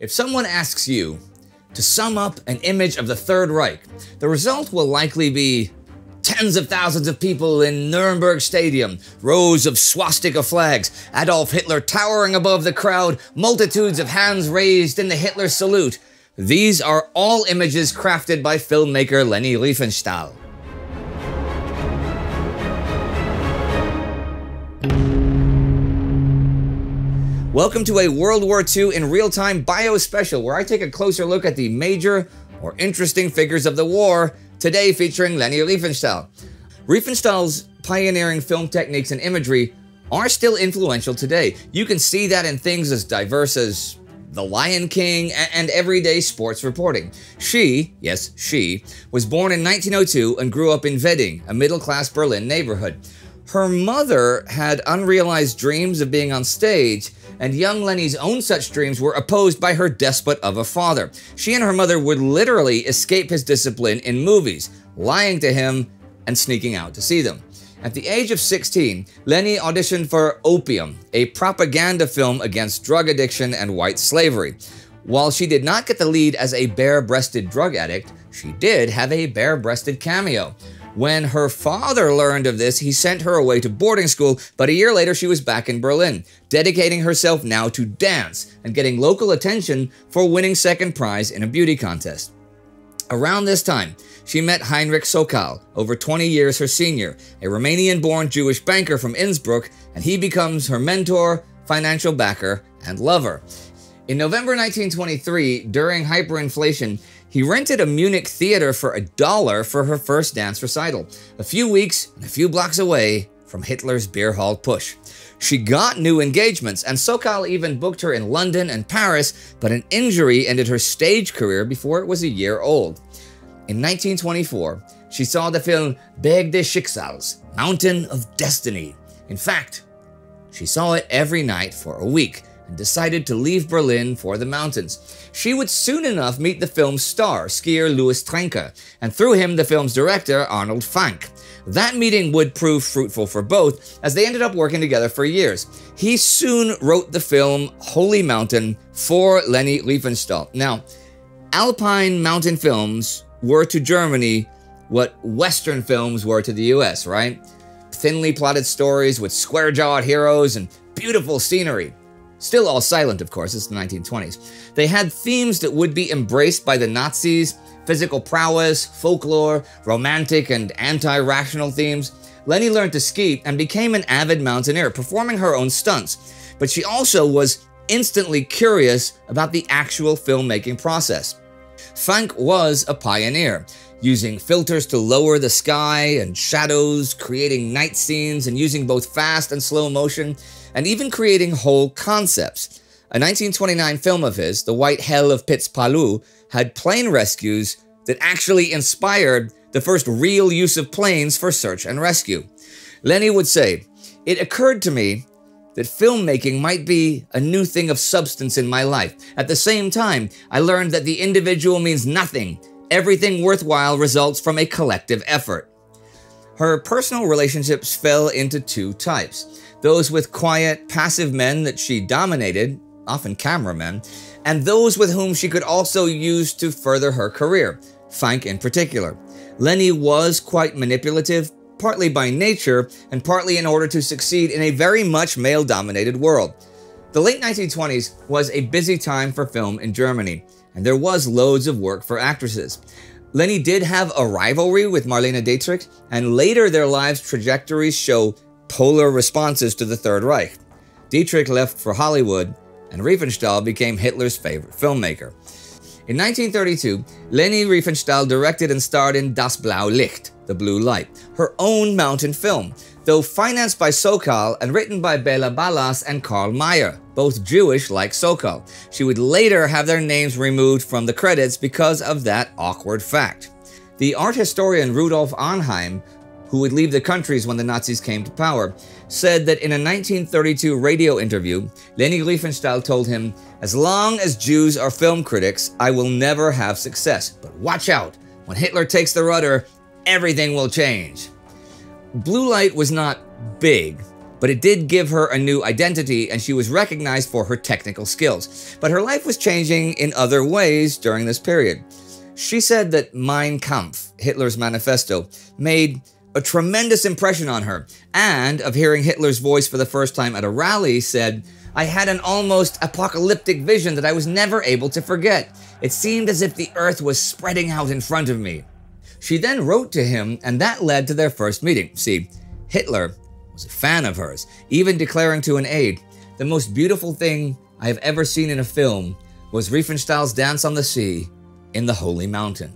If someone asks you to sum up an image of the Third Reich, the result will likely be tens of thousands of people in Nuremberg Stadium, rows of swastika flags, Adolf Hitler towering above the crowd, multitudes of hands raised in the Hitler salute. These are all images crafted by filmmaker Leni Riefenstahl. Welcome to a World War II in real-time bio special, where I take a closer look at the major or interesting figures of the war, today featuring Leni Riefenstahl. Riefenstahl's pioneering film techniques and imagery are still influential today. You can see that in things as diverse as The Lion King and everyday sports reporting. She, yes, she, was born in 1902 and grew up in Wedding, a middle-class Berlin neighborhood. Her mother had unrealized dreams of being on stage, and young Leni's own such dreams were opposed by her despot of a father. She and her mother would literally escape his discipline in movies, lying to him and sneaking out to see them. At the age of 16, Leni auditioned for Opium, a propaganda film against drug addiction and white slavery. While she did not get the lead as a bare-breasted drug addict, she did have a bare-breasted cameo. When her father learned of this, he sent her away to boarding school, but a year later she was back in Berlin, dedicating herself now to dance and getting local attention for winning second prize in a beauty contest. Around this time, she met Heinrich Sokal, over 20 years her senior, a Romanian-born Jewish banker from Innsbruck, and he becomes her mentor, financial backer, and lover. In November 1923, during hyperinflation, he rented a Munich theater for $1 for her first dance recital, a few weeks and a few blocks away from Hitler's beer hall push. She got new engagements, and Sokal even booked her in London and Paris, but an injury ended her stage career before it was a year old. In 1924, she saw the film Berg des Schicksals, Mountain of Destiny. In fact, she saw it every night for a week, and decided to leave Berlin for the mountains. She would soon enough meet the film's star, skier Louis Trenker, and through him the film's director, Arnold Fanck. That meeting would prove fruitful for both, as they ended up working together for years. He soon wrote the film Holy Mountain for Leni Riefenstahl. Now, Alpine mountain films were to Germany what Western films were to the US, right? Thinly plotted stories with square-jawed heroes and beautiful scenery. Still all silent, of course, it's the 1920s. They had themes that would be embraced by the Nazis: physical prowess, folklore, romantic and anti-rational themes. Leni learned to ski and became an avid mountaineer, performing her own stunts. But she also was instantly curious about the actual filmmaking process. Fanck was a pioneer, using filters to lower the sky and shadows, creating night scenes, and using both fast and slow motion, and even creating whole concepts. A 1929 film of his, The White Hell of Piz Palu, had plane rescues that actually inspired the first real use of planes for search and rescue. Leni would say, "It occurred to me that filmmaking might be a new thing of substance in my life. At the same time, I learned that the individual means nothing. Everything worthwhile results from a collective effort." Her personal relationships fell into two types: those with quiet, passive men that she dominated, often cameramen, and those with whom she could also use to further her career, Fanck in particular. Leni was quite manipulative, partly by nature and partly in order to succeed in a very much male-dominated world. The late 1920s was a busy time for film in Germany, and there was loads of work for actresses. Leni did have a rivalry with Marlene Dietrich, and later their lives' trajectories show polar responses to the Third Reich. Dietrich left for Hollywood, and Riefenstahl became Hitler's favorite filmmaker. In 1932, Leni Riefenstahl directed and starred in Das Blaue Licht, The Blue Light, her own mountain film, though financed by Sokal and written by Bela Ballas and Karl Mayer, both Jewish like Sokal. She would later have their names removed from the credits because of that awkward fact. The art historian Rudolf Arnheim, who would leave the countries when the Nazis came to power, said that in a 1932 radio interview, Leni Riefenstahl told him, "As long as Jews are film critics, I will never have success. But watch out, when Hitler takes the rudder, everything will change." Blue Light was not big, but it did give her a new identity and she was recognized for her technical skills. But her life was changing in other ways during this period. She said that Mein Kampf, Hitler's manifesto, made a tremendous impression on her, and of hearing Hitler's voice for the first time at a rally said, "I had an almost apocalyptic vision that I was never able to forget. It seemed as if the earth was spreading out in front of me." She then wrote to him, and that led to their first meeting. See, Hitler was a fan of hers, even declaring to an aide, "The most beautiful thing I have ever seen in a film was Riefenstahl's dance on the sea in the Holy Mountain."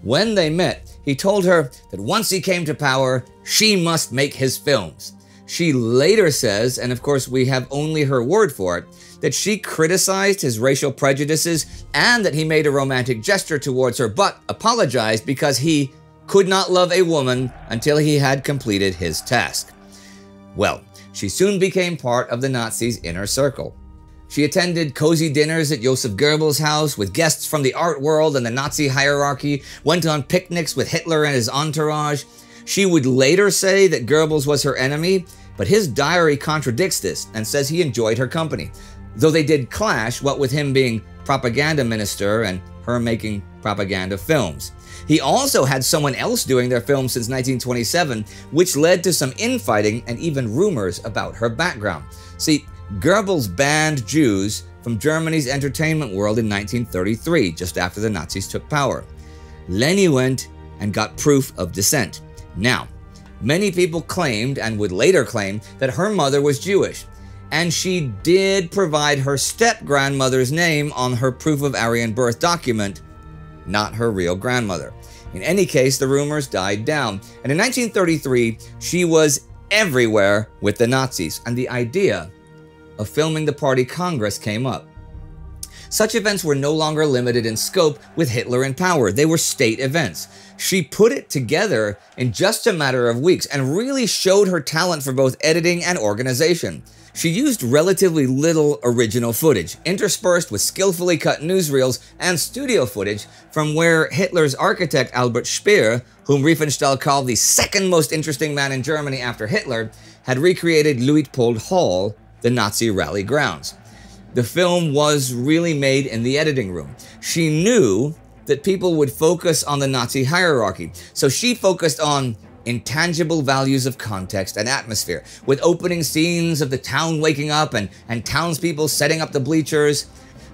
When they met, he told her that once he came to power, she must make his films. She later says, and of course we have only her word for it, that she criticized his racial prejudices and that he made a romantic gesture towards her, but apologized because he could not love a woman until he had completed his task. Well, she soon became part of the Nazis' inner circle. She attended cozy dinners at Joseph Goebbels' house with guests from the art world and the Nazi hierarchy, went on picnics with Hitler and his entourage. She would later say that Goebbels was her enemy, but his diary contradicts this and says he enjoyed her company, though they did clash, what with him being propaganda minister and her making propaganda films. He also had someone else doing their films since 1927, which led to some infighting and even rumors about her background. See, Goebbels banned Jews from Germany's entertainment world in 1933, just after the Nazis took power. Leni went and got proof of descent. Now, many people claimed, and would later claim, that her mother was Jewish, and she did provide her step-grandmother's name on her proof of Aryan birth document, not her real grandmother. In any case, the rumors died down, and in 1933, she was everywhere with the Nazis, and the idea of filming the party Congress came up. Such events were no longer limited in scope with Hitler in power. They were state events. She put it together in just a matter of weeks and really showed her talent for both editing and organization. She used relatively little original footage, interspersed with skillfully cut newsreels and studio footage from where Hitler's architect Albert Speer, whom Riefenstahl called the second most interesting man in Germany after Hitler, had recreated Luitpold Hall, the Nazi rally grounds. The film was really made in the editing room. She knew that people would focus on the Nazi hierarchy, so she focused on intangible values of context and atmosphere, with opening scenes of the town waking up and townspeople setting up the bleachers.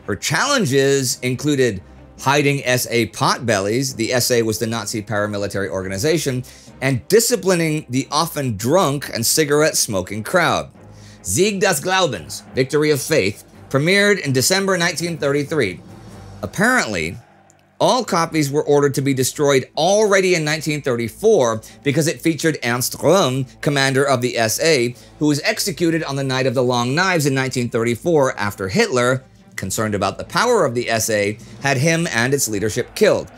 Her challenges included hiding SA potbellies, the SA was the Nazi paramilitary organization, and disciplining the often drunk and cigarette-smoking crowd. Sieg des Glaubens, Victory of Faith, premiered in December 1933. Apparently, all copies were ordered to be destroyed already in 1934 because it featured Ernst Röhm, commander of the SA, who was executed on the Night of the Long Knives in 1934 after Hitler, concerned about the power of the SA, had him and its leadership killed.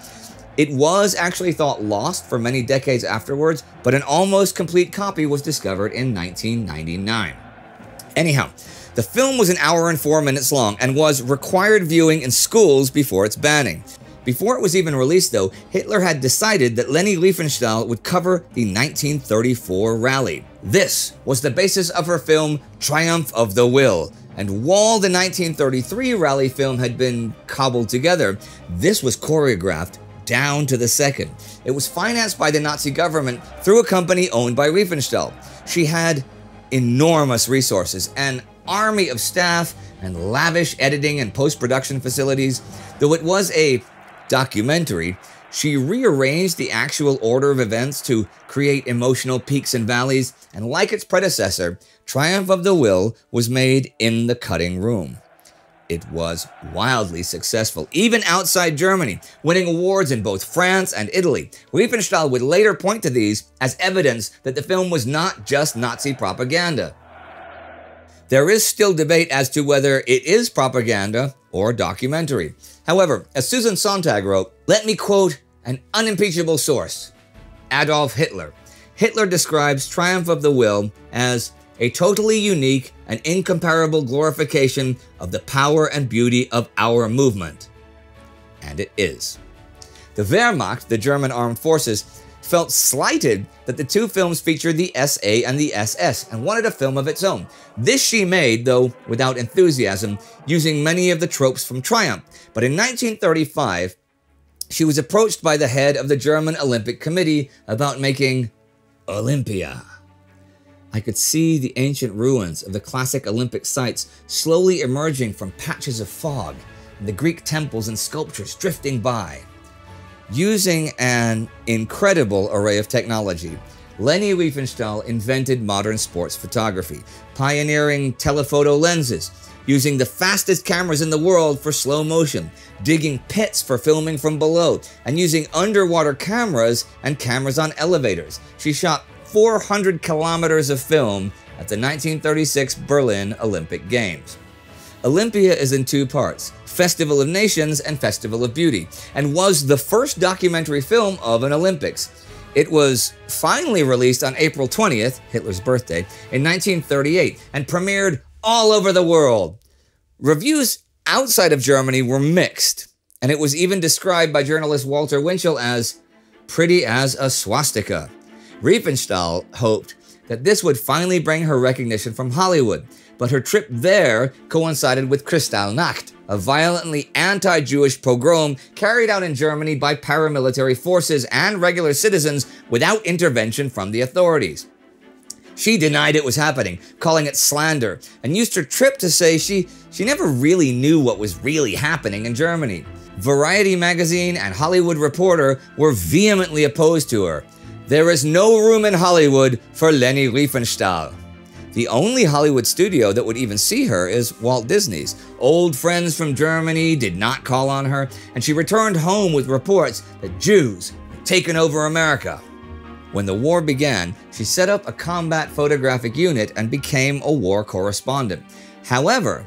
It was actually thought lost for many decades afterwards, but an almost complete copy was discovered in 1999. Anyhow, the film was an hour and 4 minutes long and was required viewing in schools before its banning. Before it was even released, though, Hitler had decided that Leni Riefenstahl would cover the 1934 rally. This was the basis of her film Triumph of the Will, and while the 1933 rally film had been cobbled together, this was choreographed down to the second. It was financed by the Nazi government through a company owned by Riefenstahl. She had enormous resources, an army of staff, and lavish editing and post-production facilities. Though it was a documentary, she rearranged the actual order of events to create emotional peaks and valleys, and like its predecessor, Triumph of the Will was made in the cutting room. It was wildly successful, even outside Germany, winning awards in both France and Italy. Riefenstahl would later point to these as evidence that the film was not just Nazi propaganda. There is still debate as to whether it is propaganda or documentary. However, as Susan Sontag wrote, let me quote an unimpeachable source, Adolf Hitler. Hitler describes Triumph of the Will as a totally unique and incomparable glorification of the power and beauty of our movement. And it is. The Wehrmacht, the German armed forces, felt slighted that the two films featured the SA and the SS and wanted a film of its own. This she made, though without enthusiasm, using many of the tropes from Triumph. But in 1935, she was approached by the head of the German Olympic Committee about making Olympia. I could see the ancient ruins of the classic Olympic sites slowly emerging from patches of fog, and the Greek temples and sculptures drifting by. Using an incredible array of technology, Leni Riefenstahl invented modern sports photography, pioneering telephoto lenses, using the fastest cameras in the world for slow motion, digging pits for filming from below, and using underwater cameras and cameras on elevators. She shot 400 kilometers of film at the 1936 Berlin Olympic Games. Olympia is in two parts, Festival of Nations and Festival of Beauty, and was the first documentary film of an Olympics. It was finally released on April 20th, Hitler's birthday, in 1938, and premiered all over the world. Reviews outside of Germany were mixed, and it was even described by journalist Walter Winchell as pretty as a swastika. Riefenstahl hoped that this would finally bring her recognition from Hollywood, but her trip there coincided with Kristallnacht, a violently anti-Jewish pogrom carried out in Germany by paramilitary forces and regular citizens without intervention from the authorities. She denied it was happening, calling it slander, and used her trip to say she never really knew what was really happening in Germany. Variety magazine and Hollywood Reporter were vehemently opposed to her. There is no room in Hollywood for Leni Riefenstahl. The only Hollywood studio that would even see her is Walt Disney's. Old friends from Germany did not call on her, and she returned home with reports that Jews had taken over America. When the war began, she set up a combat photographic unit and became a war correspondent. However,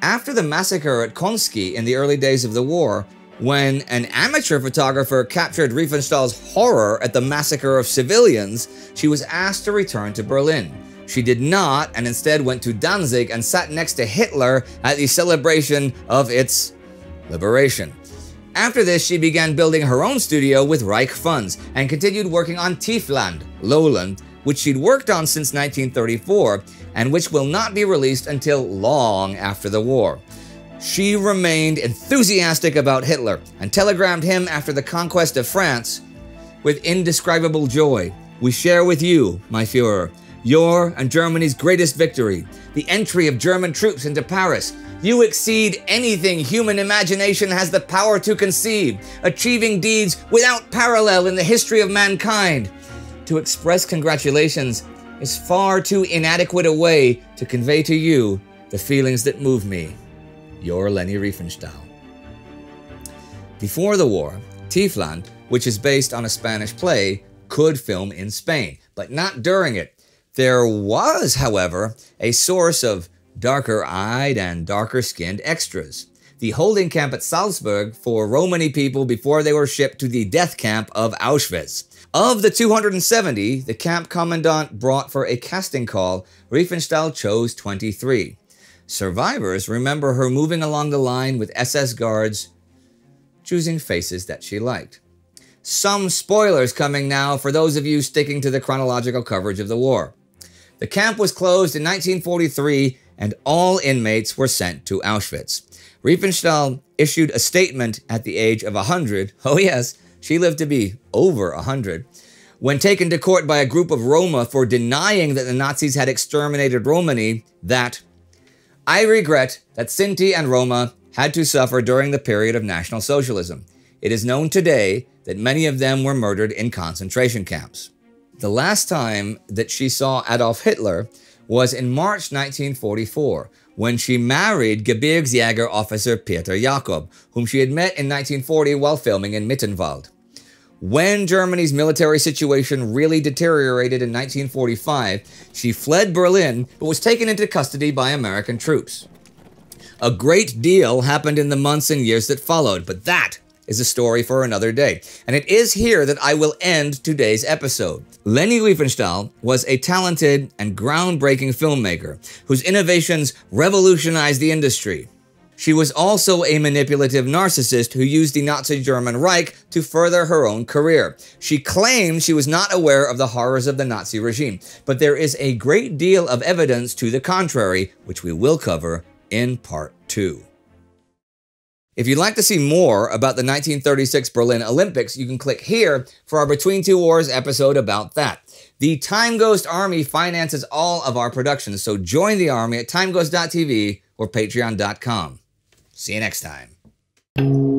after the massacre at Konski in the early days of the war, when an amateur photographer captured Riefenstahl's horror at the massacre of civilians, she was asked to return to Berlin. She did not, and instead went to Danzig and sat next to Hitler at the celebration of its liberation. After this, she began building her own studio with Reich funds and continued working on Tiefland, Lowland, which she'd worked on since 1934 and which will not be released until long after the war. She remained enthusiastic about Hitler and telegrammed him after the conquest of France, "With indescribable joy, we share with you, my Führer, your and Germany's greatest victory, the entry of German troops into Paris. You exceed anything human imagination has the power to conceive, achieving deeds without parallel in the history of mankind. To express congratulations is far too inadequate a way to convey to you the feelings that move me. Your Leni Riefenstahl." Before the war, Tiefland, which is based on a Spanish play, could film in Spain, but not during it. There was, however, a source of darker-eyed and darker-skinned extras. The holding camp at Salzburg for Romani people before they were shipped to the death camp of Auschwitz. Of the 270, the camp commandant brought for a casting call, Riefenstahl chose 23. Survivors remember her moving along the line with SS guards, choosing faces that she liked. Some spoilers coming now for those of you sticking to the chronological coverage of the war. The camp was closed in 1943 and all inmates were sent to Auschwitz. Riefenstahl issued a statement at the age of 100. Oh yes, she lived to be over 100. When taken to court by a group of Roma for denying that the Nazis had exterminated Romani, that, "I regret that Sinti and Roma had to suffer during the period of National Socialism. It is known today that many of them were murdered in concentration camps." The last time that she saw Adolf Hitler was in March 1944, when she married Gebirgsjäger officer Peter Jakob, whom she had met in 1940 while filming in Mittenwald. When Germany's military situation really deteriorated in 1945, she fled Berlin but was taken into custody by American troops. A great deal happened in the months and years that followed, but that is a story for another day, and it is here that I will end today's episode. Leni Riefenstahl was a talented and groundbreaking filmmaker whose innovations revolutionized the industry. She was also a manipulative narcissist who used the Nazi German Reich to further her own career. She claimed she was not aware of the horrors of the Nazi regime, but there is a great deal of evidence to the contrary, which we will cover in part 2. If you'd like to see more about the 1936 Berlin Olympics, you can click here for our Between Two Wars episode about that. The TimeGhost Army finances all of our productions, so join the army at timeghost.tv or patreon.com. See you next time.